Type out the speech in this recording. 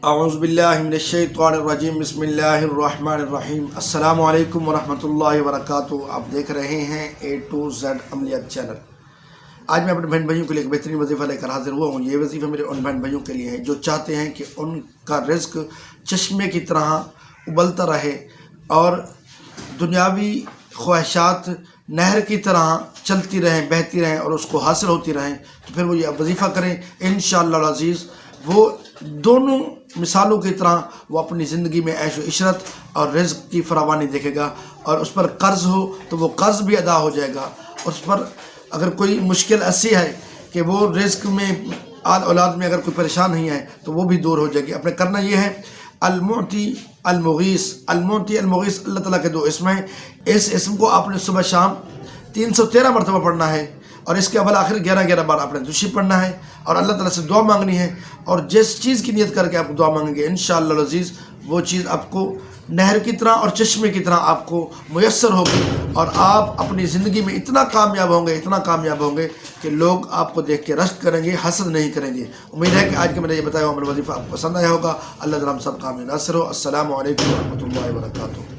اعوذ باللہ من الشیطان الرجیم، بسم اللہ الرحمن الرحیم۔ السلام علیکم ورحمۃ اللہ وبرکاتہ۔ آپ دیکھ رہے ہیں A to Z عملیات چینل۔ آج میں اپنے بہن بھائیوں کے لیے ایک بہترین وظیفہ لے کر حاضر ہوا ہوں۔ یہ وظیفہ میرے ان بہن بھائیوں کے لیے ہے جو چاہتے ہیں کہ ان کا رزق چشمے کی طرح ابلتا رہے اور دنیاوی خواہشات نہر کی طرح چلتی رہیں، بہتی رہیں اور اس کو حاصل ہوتی رہیں، تو پھر وہ یہ وظیفہ کریں انشاءاللہ العزیز۔ وہ دونوں مثالوں کی طرح وہ اپنی زندگی میں عیش و عشرت اور رزق کی فراوانی دیکھے گا، اور اس پر قرض ہو تو وہ قرض بھی ادا ہو جائے گا۔ اس پر اگر کوئی مشکل ایسی ہے کہ وہ رزق میں آل اولاد میں اگر کوئی پریشان نہیں ہے تو وہ بھی دور ہو جائے گی۔ اپنے کرنا یہ ہے المعطی المغیث۔ المعطی المغیث اللہ تعالیٰ کے 2 اسم ہیں۔ اس اسم کو آپ نے صبح شام 313 مرتبہ پڑھنا ہے، اور اس کے اول آخر 11 بار آپ نے دوشی پڑھنا ہے، اور اللہ تعالیٰ سے دعا مانگنی ہے، اور جس چیز کی نیت کر کے آپ دعا مانگیں گے انشاءاللہ العزیز وہ چیز آپ کو نہر کی طرح اور چشمے کی طرح آپ کو میسر ہوگی، اور آپ اپنی زندگی میں اتنا کامیاب ہوں گے کہ لوگ آپ کو دیکھ کے رشک کریں گے، حسد نہیں کریں گے۔ امید ہے کہ آج کے میں نے یہ بتایا ہوا میرا وظیفہ آپ کو پسند آیا ہوگا۔ اللہ تعالیٰ ہم سب کامیاب ناصر ہو۔ السلام علیکم ورحمۃ اللہ وبرکاتہ۔